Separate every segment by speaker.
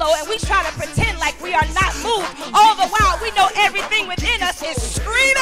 Speaker 1: low and we try to pretend like we are not moved. All the while we know everything within us is screaming.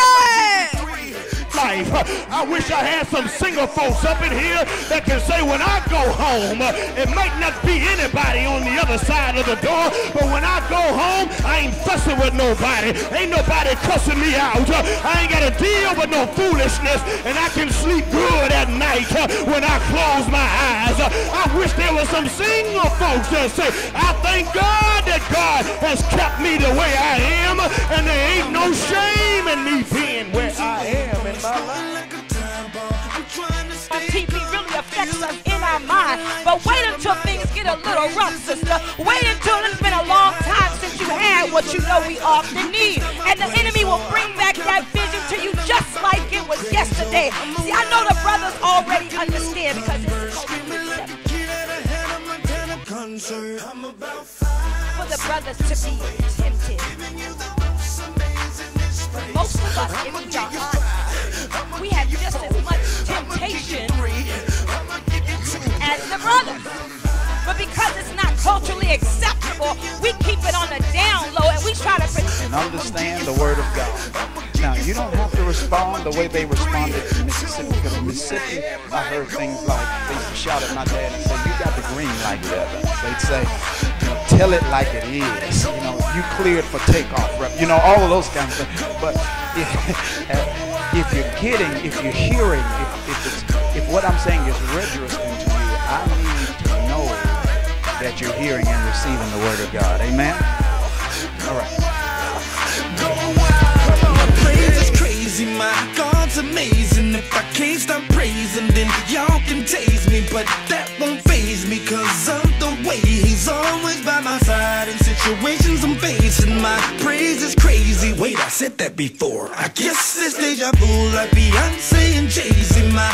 Speaker 2: Life. I wish I had some single folks up in here that can say when I go home, it might not be anybody on the other side of the door, but when I go home, I ain't fussing with nobody. Ain't nobody cussing me out. I ain't got to deal with no foolishness, and I can sleep good at night when I close my eyes. I wish there was some single folks that say, I thank God that God has kept me the way I am, and there ain't no shame in me being where I am in my life.
Speaker 1: TV really affects us in our mind, but wait until things get a little rough, sister. Wait until it's been a long time since you had what you know we often need, and the enemy will bring back that vision to you just like it was yesterday. See, I know the brothers already understand because it's for the brothers to be tempted. But most of us, if we are honest, we have just as much temptation as the brothers. But because it's not culturally acceptable, we keep it on the down low and we try to
Speaker 3: and understand the word of God. Now, you don't have to respond the way they responded to Mississippi, because in Mississippi, I heard things like, they used to shout at my dad and say, you got the green light, brother. They'd say, you know, tell it like it is. You know, you cleared for takeoff, you know, all of those kinds of things. But if you're getting, if you're hearing, if what I'm saying is registered to you, I need to know that you're hearing and receiving the word of God. Amen? All right.
Speaker 4: My praise is crazy, my God's amazing. If I can't stop praising, then y'all can tase me, but that won't faze me, cause of the way he's always by my side in situations I'm facing. My praise is crazy. Wait, I said that before. I guess it's deja vu like Beyonce and Jay-Z. My